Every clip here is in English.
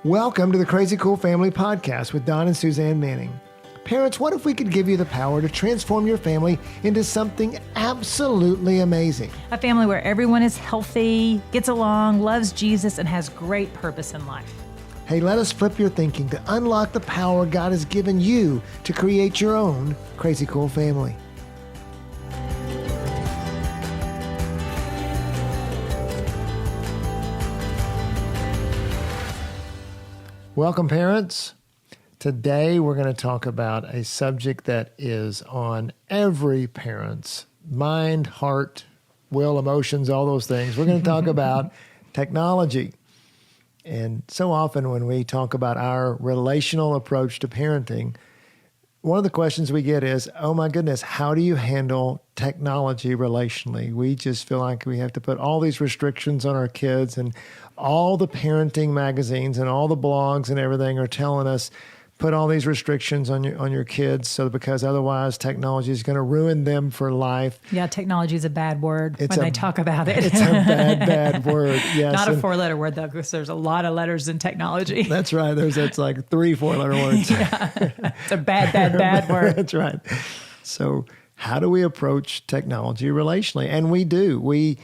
Welcome to the Crazy Cool Family Podcast with Don and Suzanne Manning. Parents, what if we could give you the power to transform your family into something absolutely amazing? A family where everyone is healthy, gets along, loves Jesus, and has great purpose in life. Hey, let us flip your thinking to unlock the power God has given you to create your own Crazy Cool family. Welcome, parents. Today, we're going to talk about a subject that is on every parent's mind, heart, will, emotions, all those things. We're going to talk about technology. And so often when we talk about our relational approach to parenting, one of the questions we get is, oh my goodness, how do you handle technology relationally? We just feel like we have to put all these restrictions on our kids, and all the parenting magazines and all the blogs and everything are telling us, put all these restrictions on your kids, because otherwise technology is going to ruin them for life. Yeah, technology is a bad word when they talk about it. It's a bad word. Yes. Not a four-letter word, though, because there's a lot of letters in technology. That's right. It's like 3 4-letter words. Yeah. It's a bad word. That's right. So how do we approach technology relationally? And we do. We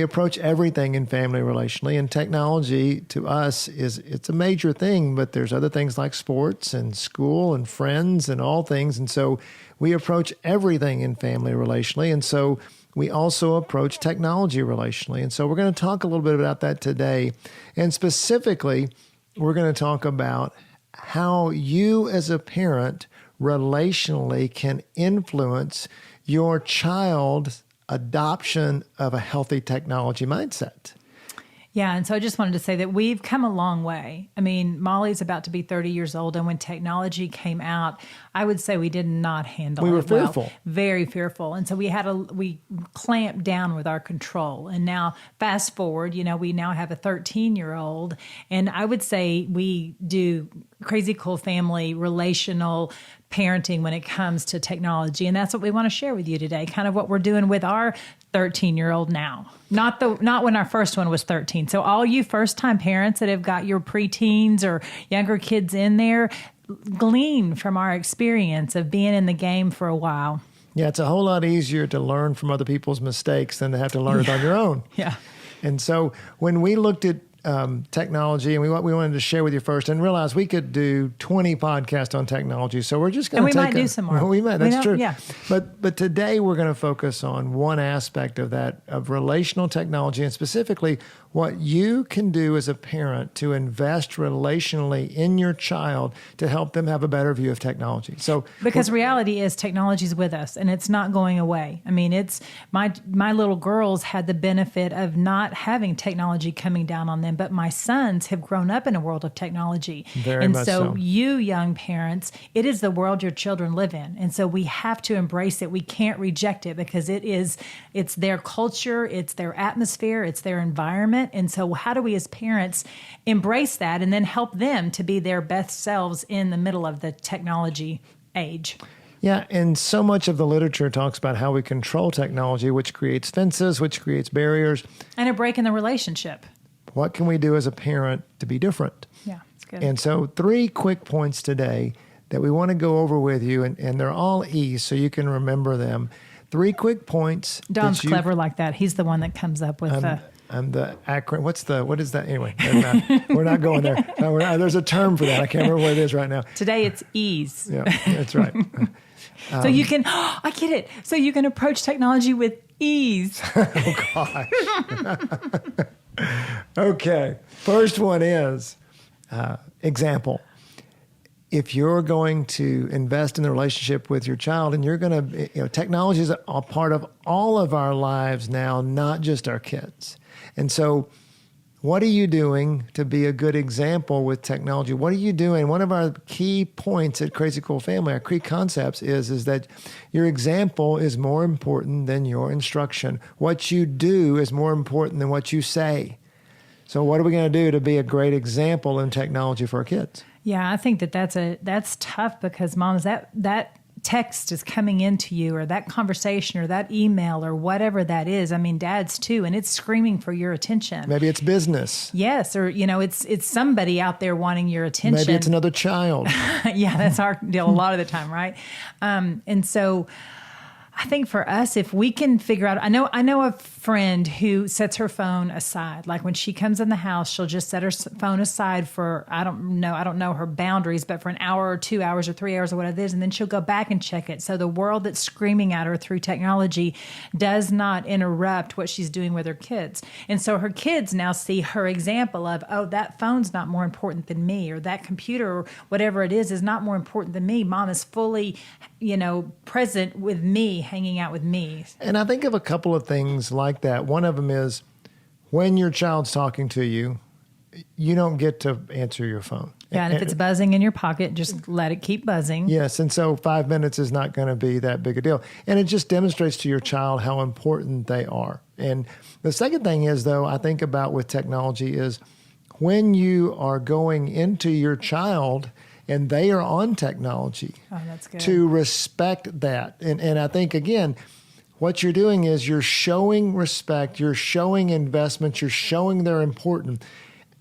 approach everything in family relationally, and technology to us it's a major thing, but there's other things like sports and school and friends and all things. And so we approach everything in family relationally. And so we also approach technology relationally. And so we're going to talk a little bit about that today. And specifically, we're going to talk about how you as a parent relationally can influence your child's adoption of a healthy technology mindset. Yeah, and so I just wanted to say that we've come a long way. I mean, Molly's about to be 30 years old, and when technology came out, I would say we did not handle it well. We were fearful. fearful. Very fearful. And so we clamped down with our control. And now, fast forward, we now have a 13-year-old, and I would say we do Crazy Cool Family relational parenting when it comes to technology. And that's what we want to share with you today, kind of what we're doing with our 13-year-old now. Not when our first one was 13. So all you first-time parents that have got your preteens or younger kids in there, glean from our experience of being in the game for a while. Yeah, it's a whole lot easier to learn from other people's mistakes than to have to learn it on your own. Yeah. And so when we looked at technology, and we wanted to share with you first, and realize we could do 20 podcasts on technology. So we're just going to might do some more. We might. That's true. Yeah. But today we're going to focus on one aspect of that, of relational technology, and specifically what you can do as a parent to invest relationally in your child to help them have a better view of technology. So because reality is technology is with us and it's not going away. I mean, it's my little girls had the benefit of not having technology coming down on them, but my sons have grown up in a world of technology. Very much so. You young parents, it is the world your children live in. And so we have to embrace it. We can't reject it because it's their culture, it's their atmosphere, it's their environment. And so how do we as parents embrace that and then help them to be their best selves in the middle of the technology age? Yeah, and so much of the literature talks about how we control technology, which creates fences, which creates barriers. And a break in the relationship. What can we do as a parent to be different? Yeah, it's good. And so 3 quick points today that we want to go over with you, and they're all E's, so you can remember them. 3 quick points. Don's clever like that. He's the one that comes up with I'm the acronym. What is that? Anyway, we're not going there. No, there's a term for that. I can't remember what it is right now. Today it's ease. Yeah, that's right. So you can, I get it. So you can approach technology with ease. Oh, gosh. Okay. First one is example. If you're going to invest in the relationship with your child, and you're going to, technology is a part of all of our lives now, not just our kids. And so what are you doing to be a good example with technology? What are you doing? One of our key points at Crazy Cool Family, our key concepts is that your example is more important than your instruction. What you do is more important than what you say. So what are we going to do to be a great example in technology for our kids? Yeah, I think that's tough because moms, that text is coming into you, or that conversation or that email or whatever that is. I mean, dads too, and it's screaming for your attention. Maybe it's business. Yes, or it's somebody out there wanting your attention. Maybe it's another child. Yeah, that's our deal a lot of the time, right? And so I think for us, if we can figure out, I know a friend who sets her phone aside. Like when she comes in the house, she'll just set her phone aside for, I don't know her boundaries, but for an hour or 2 hours or 3 hours or whatever it is. And then she'll go back and check it. So the world that's screaming at her through technology does not interrupt what she's doing with her kids. And so her kids now see her example of, oh, that phone's not more important than me, or that computer or whatever it is not more important than me. Mom is fully, present with me, hanging out with me. And I think of a couple of things like that. One of them is when your child's talking to you, you don't get to answer your phone. Yeah, and if it's buzzing in your pocket, just let it keep buzzing. Yes, and so 5 minutes is not going to be that big a deal. And it just demonstrates to your child how important they are. And the second thing is, though, I think about with technology is when you are going into your child and they are on technology, oh, that's good. To respect that. And I think, again, what you're doing is you're showing respect, you're showing investment, you're showing they're important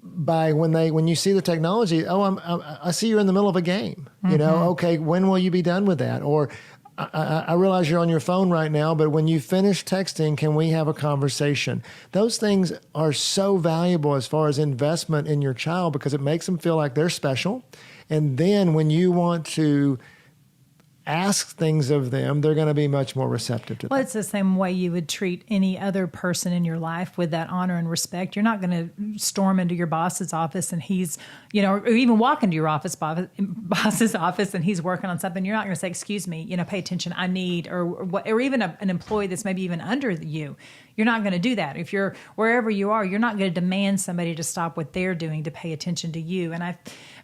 by when you see the technology. Oh, I see you're in the middle of a game. Mm-hmm. Okay, when will you be done with that? Or I realize you're on your phone right now, but when you finish texting, can we have a conversation? Those things are so valuable as far as investment in your child because it makes them feel like they're special. And then when you want to ask things of them, they're going to be much more receptive to that. Well, it's the same way you would treat any other person in your life, with that honor and respect. You're not going to storm into your boss's office and he's, or even walk into your boss's office and he's working on something. You're not going to say, excuse me, pay attention, I need, or even an employee that's maybe even under you. You're not going to do that. If you're wherever you are, you're not going to demand somebody to stop what they're doing to pay attention to you. And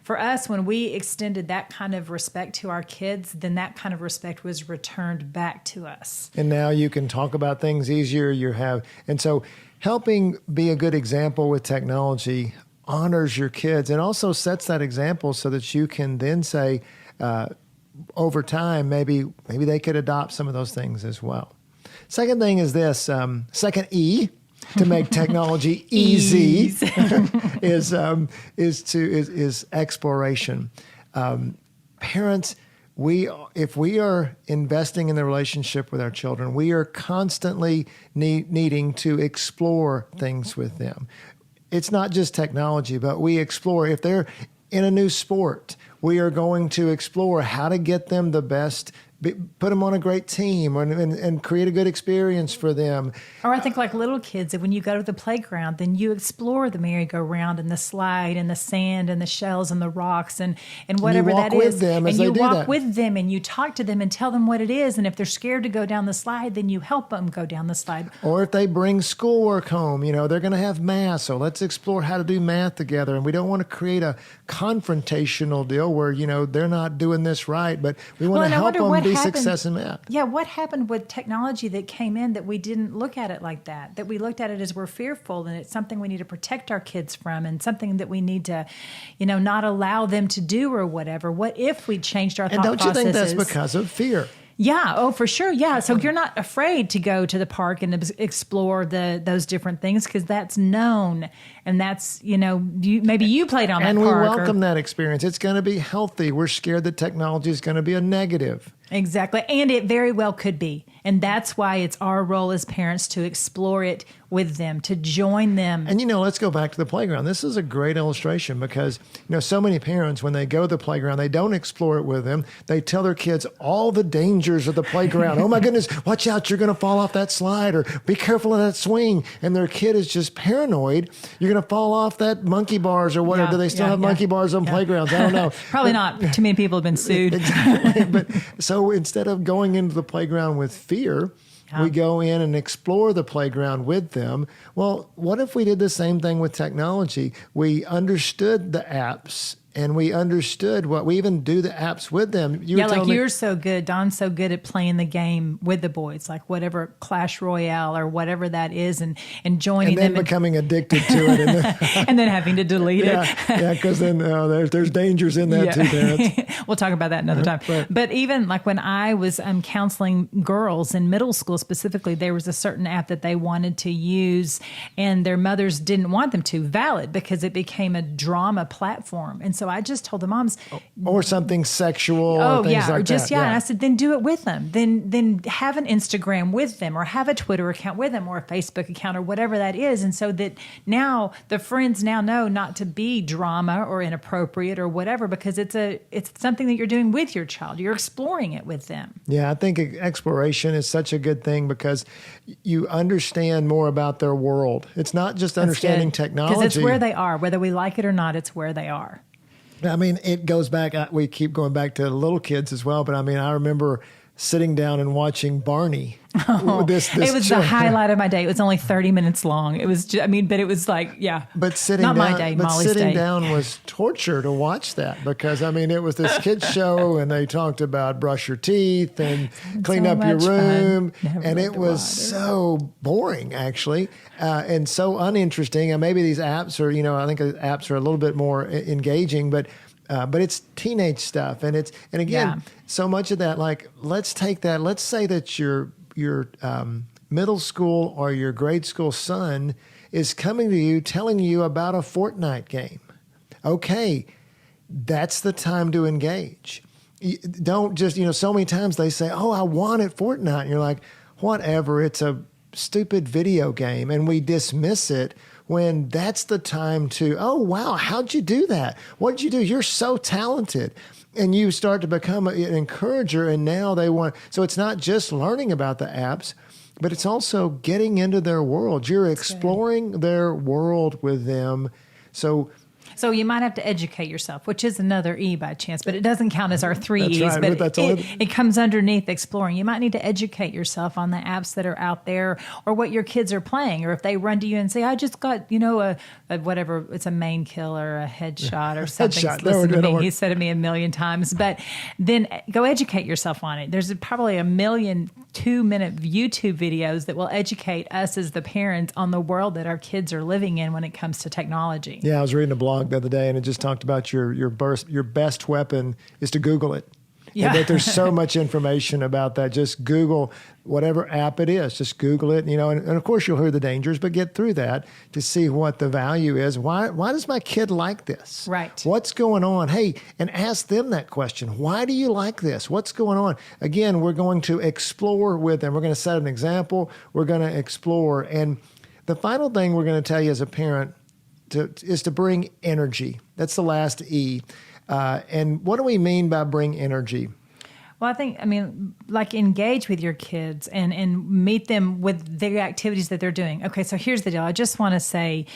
for us, when we extended that kind of respect to our kids, then that kind of respect was returned back to us. And now you can talk about things easier. And so helping be a good example with technology honors your kids and also sets that example so that you can then say, over time, maybe they could adopt some of those things as well. Second thing is this, second E, to make technology easy is exploration. Parents, if we are investing in the relationship with our children, we are constantly needing to explore things with them. It's not just technology, but we explore. If they're in a new sport, we are going to explore how to get them the best, put them on a great team and create a good experience for them. Or I think like little kids, that when you go to the playground, then you explore the merry-go-round and the slide and the sand and the shells and the rocks and whatever that is. You walk with them as they do that. And you walk with them and you talk to them and tell them what it is. And if they're scared to go down the slide, then you help them go down the slide. Or if they bring schoolwork home, they're going to have math. So let's explore how to do math together. And we don't want to create a confrontational deal where, they're not doing this right, but we want to help them be success in math. Yeah, what happened with technology that came in that we didn't look at it like that we looked at it as we're fearful and it's something we need to protect our kids from and something that we need to, not allow them to do or whatever. What if we changed our thought processes? And don't you think that's because of fear? Yeah. Oh, for sure. Yeah. So you're not afraid to go to the park and explore those different things because that's known. And that's, maybe you played on that and park. And we welcome that experience. It's going to be healthy. We're scared that technology is going to be a negative. Exactly. And it very well could be. And that's why it's our role as parents to explore it with them, to join them. And, let's go back to the playground. This is a great illustration because, so many parents, when they go to the playground, they don't explore it with them. They tell their kids all the dangers of the playground. Oh, my goodness, watch out. You're going to fall off that slide or be careful of that swing. And their kid is just paranoid. You're going to fall off that monkey bars or whatever. Do they still have monkey bars on playgrounds? I don't know. Probably not. Too many people have been sued. Exactly. But so instead of going into the playground with fear, we go in and explore the playground with them. Well, what if we did the same thing with technology? We understood the apps and we understood what we even do the apps with them. You Yeah, were like telling me- you're so good. Don's so good at playing the game with the boys, like whatever Clash Royale or whatever that is, and joining and then them becoming addicted to it. And then, and then having to delete it. yeah, because then there's dangers in that too, parents. We'll talk about that another time. Right. But even like when I was counseling girls in middle school specifically, there was a certain app that they wanted to use and their mothers didn't want them to. Valid, because it became a drama platform. And so I just told the moms, Or something sexual oh or things yeah, like or just that. yeah. And I said, then do it with them. Then have an Instagram with them, or have a Twitter account with them, or a Facebook account, or whatever that is. And so that now the friends now know not to be drama or inappropriate or whatever, because it's something that you're doing with your child. You're exploring it with them. Yeah, I think exploration is such a good thing because you understand more about their world. It's not just understanding technology. Because it's where they are, whether we like it or not. It's where they are. I mean, it goes back. We keep going back to little kids as well. But I mean, I remember sitting down and watching Barney. This It was show. the highlight of my day. It was only 30 minutes long. It was, but it was like, yeah. But sitting not down, my day, but Molly's sitting day. down was torture to watch that because I mean, it was this kids show and they talked about brush your teeth and clean so up your much fun. room, Never and it was underwater. so boring actually, and so uninteresting. And maybe these apps are, I think apps are a little bit more engaging, but it's teenage stuff, and again, Yeah. so much of that. Like, let's take that. Let's say that your middle school or your grade school son is coming to you, telling you about a Fortnite game. Okay, that's the time to engage. Don't just so many times they say, "Oh, I wanted Fortnite," and you're like, "Whatever, it's a stupid video game," and we dismiss it. When that's the time to, oh, wow, how'd you do that? What did you do? You're so talented. And you start to become an encourager, and now they want. So it's not just learning about the apps, but it's also getting into their world. You're exploring their world with them. So you might have to educate yourself, which is another E by chance, but it doesn't count as our three That's E's. right, But that's it comes underneath exploring. You might need to educate yourself on the apps that are out there, or what your kids are playing, or if they run to you and say, "I just got a whatever, it's a main kill or a headshot or something." Headshot. Listen to That'll me. work. He said it to me a million times. But then go educate yourself on it. There's probably a million 2-minute YouTube videos that will educate us as the parents on the world that our kids are living in when it comes to technology. Yeah, I was reading a blog the other day, and it just talked about your best weapon is to Google it. Yeah. And that there's so much information about that. Just Google whatever app it is. Just Google it, and of course you'll hear the dangers, but get through that to see what the value is. Why does my kid like this? Right. What's going on? Hey, and ask them that question. Why do you like this? What's going on? Again, we're going to explore with them. We're going to set an example. We're going to explore. And the final thing we're going to tell you as a parent is to bring energy. That's the last E. And what do we mean by bring energy? Well, like engage with your kids and meet them with the activities that they're doing. Okay, so here's the deal. I just want to say,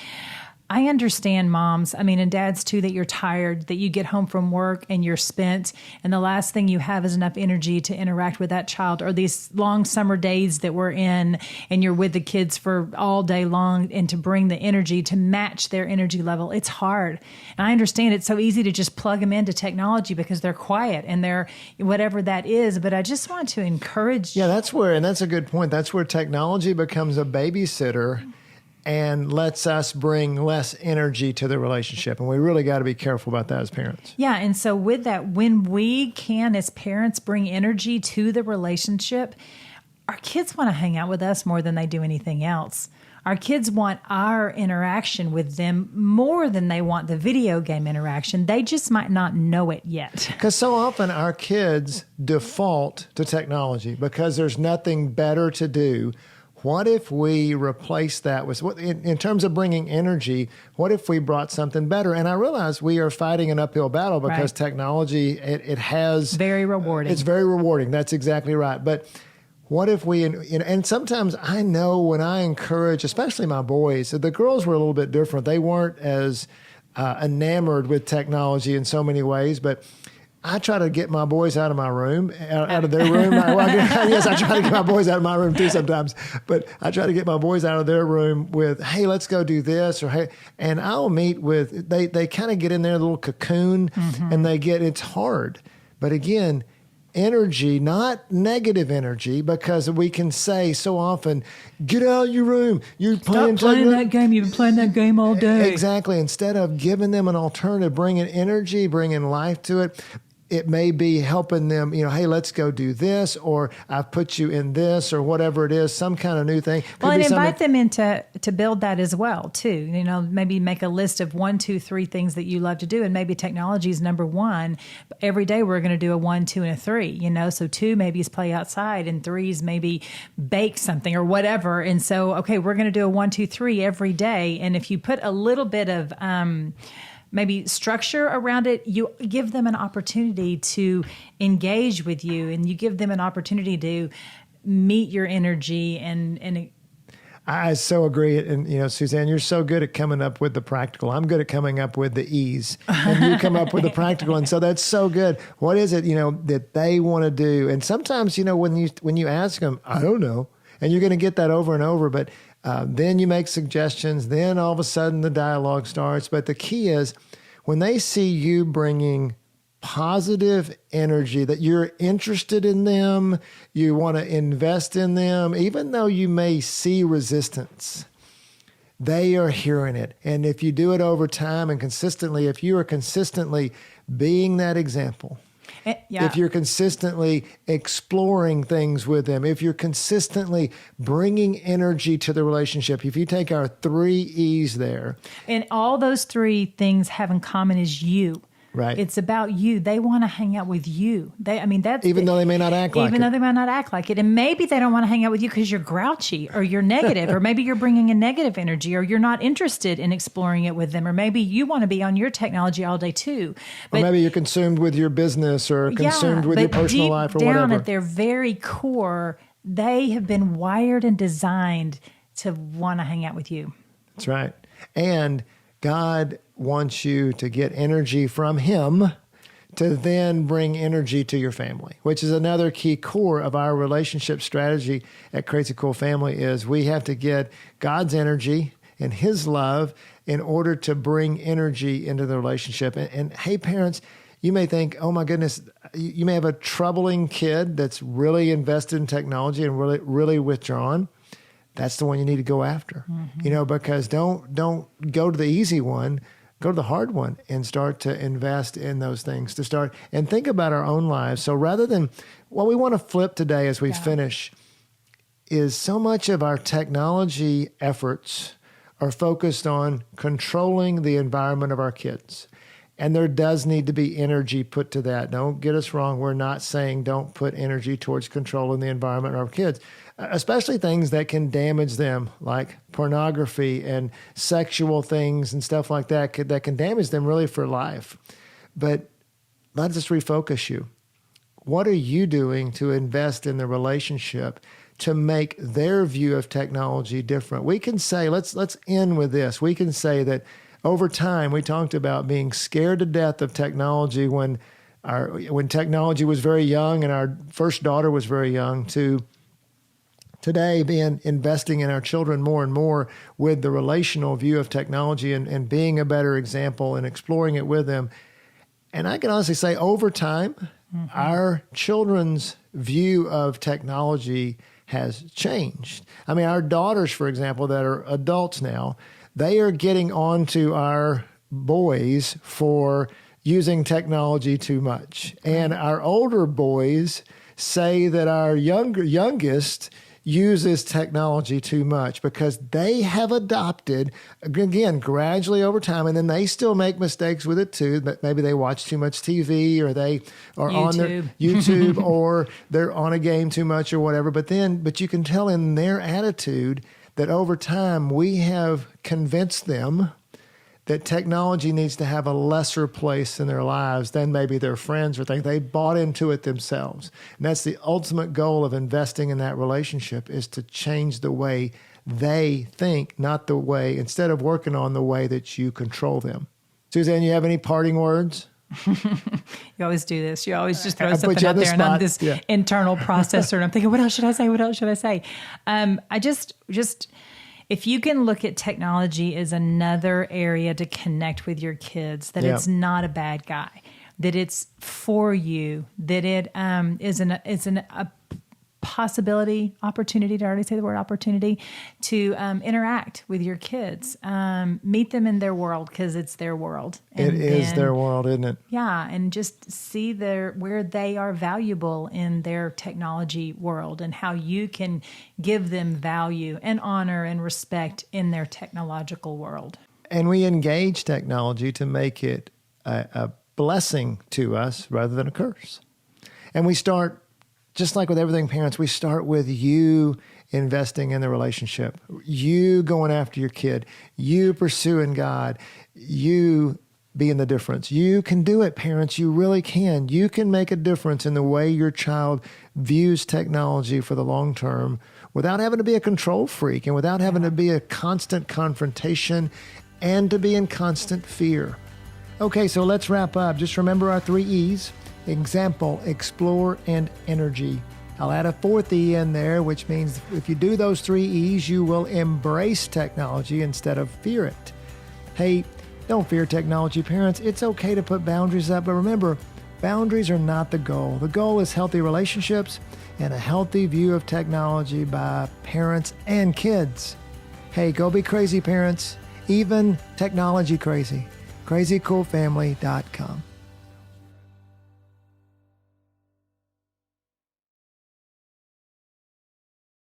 I understand moms, and dads too, that you're tired, that you get home from work and you're spent, and the last thing you have is enough energy to interact with that child, or these long summer days that we're in and you're with the kids for all day long, and to bring the energy to match their energy level. It's hard. And I understand it's so easy to just plug them into technology because they're quiet and they're whatever that is. But I just want to encourage. Yeah, and that's a good point. That's where technology becomes a babysitter and lets us bring less energy to the relationship. And we really got to be careful about that as parents. Yeah. And so with that, when we can, as parents, bring energy to the relationship, our kids want to hang out with us more than they do anything else. Our kids want our interaction with them more than they want the video game interaction. They just might not know it yet. Because so often our kids default to technology because there's nothing better to do. What if we replace that with, in terms of bringing energy, what if we brought something better? And I realize we are fighting an uphill battle because technology, it has... Very rewarding. It's very rewarding. That's exactly right. But what if we, and sometimes I know when I encourage, especially my boys, the girls were a little bit different. They weren't as enamored with technology in so many ways, but I try to get my boys out of my room, out of their room. Yes, I try to get my boys out of my room too sometimes, but I try to get my boys out of their room with, hey, let's go do this, or hey, and I'll meet with, they kind of get in their little cocoon and it's hard. But again, energy, not negative energy, because we can say so often, get out of your room. You're Stop playing that game. You've been playing that game all day. Exactly. Instead of giving them an alternative, bringing energy, bringing life to it, it may be helping them, hey, let's go do this, or I've put you in this, or whatever it is, some kind of new thing. Well, and invite them into to build that as well, too. Maybe make a list of 1, 2, 3 things that you love to do, and maybe technology is number 1. Every day we're going to do a 1, 2, and a 3. So 2 maybe is play outside, and 3 is maybe bake something or whatever. And so, okay, we're going to do a 1, 2, 3 every day. And if you put a little bit of maybe structure around it, you give them an opportunity to engage with you, and you give them an opportunity to meet your energy. And I so agree. And, Suzanne, you're so good at coming up with the practical. I'm good at coming up with the ease, and you come up with the practical. And so that's so good. What is it, that they want to do? And sometimes, when you ask them, I don't know, and you're going to get that over and over, but then you make suggestions. Then all of a sudden the dialogue starts. But the key is when they see you bringing positive energy, that you're interested in them, you want to invest in them, even though you may see resistance, they are hearing it. And if you do it over time and consistently, if you are consistently being that example, if you're consistently exploring things with them, if you're consistently bringing energy to the relationship, if you take our 3 E's there. And all those 3 things have in common is you. Right. It's about you. They want to hang out with you. That's even though they may not act like it. Even though they might not act like it. And maybe they don't want to hang out with you because you're grouchy or you're negative, or maybe you're bringing a negative energy, or you're not interested in exploring it with them, or maybe you want to be on your technology all day too. But, or maybe you're consumed with your business, or consumed with your personal life, or whatever. Down at their very core, they have been wired and designed to want to hang out with you. That's right. And God wants you to get energy from Him to then bring energy to your family, which is another key core of our relationship strategy at Crazy Cool Family. Is we have to get God's energy and His love in order to bring energy into the relationship. And hey, parents, you may think, oh my goodness, you may have a troubling kid that's really invested in technology and really, really withdrawn. That's the one you need to go after, because don't go to the easy one, go to the hard one and start to invest in those things, to start and think about our own lives. So rather than what we want to flip today as we finish is so much of our technology efforts are focused on controlling the environment of our kids. And there does need to be energy put to that. Don't get us wrong. We're not saying don't put energy towards controlling the environment of our kids, especially things that can damage them, like pornography and sexual things and stuff like that, that can damage them really for life. But let's just refocus you. What are you doing to invest in the relationship to make their view of technology different? We can say, let's end with this. We can say that over time, we talked about being scared to death of technology when technology was very young and our first daughter was very young, to today being investing in our children more and more with the relational view of technology and being a better example and exploring it with them. And I can honestly say over time, our children's view of technology has changed. I mean, our daughters, for example, that are adults now, they are getting on to our boys for using technology too much. And our older boys say that our youngest uses technology too much because they have adopted, again, gradually over time, and then they still make mistakes with it too. But maybe they watch too much TV, or they are on their YouTube, or they're on a game too much or whatever. But you can tell in their attitude that over time we have convinced them that technology needs to have a lesser place in their lives than maybe their friends or things. They bought into it themselves. And that's the ultimate goal of investing in that relationship, is to change the way they think, not the way, instead of working on the way that you control them. Suzanne, you have any parting words? You always do this. You always just throw I put something you on out the there, and I'm spot. this Yeah. internal processor, and I'm thinking, what else should I say? What else should I say? I just if you can look at technology as another area to connect with your kids, that Yeah. it's not a bad guy, that it's for you, that it is a possibility, opportunity, to already say the word opportunity, to interact with your kids, meet them in their world, because it's their world. It is their world, isn't it? Yeah, and just see where they are valuable in their technology world, and how you can give them value and honor and respect in their technological world. And we engage technology to make it a blessing to us rather than a curse. And we start, just like with everything, parents, we start with you investing in the relationship, you going after your kid, you pursuing God, you being the difference. You can do it, parents. You really can. You can make a difference in the way your child views technology for the long term without having to be a control freak and without having to be a constant confrontation and to be in constant fear. Okay, so let's wrap up. Just remember our 3 E's: example, explore, and energy. I'll add a 4th E in there, which means if you do those 3 E's, you will embrace technology instead of fear it. Hey, don't fear technology, parents. It's okay to put boundaries up, but remember, boundaries are not the goal. The goal is healthy relationships and a healthy view of technology by parents and kids. Hey, go be crazy, parents. Even technology crazy. crazycoolfamily.com.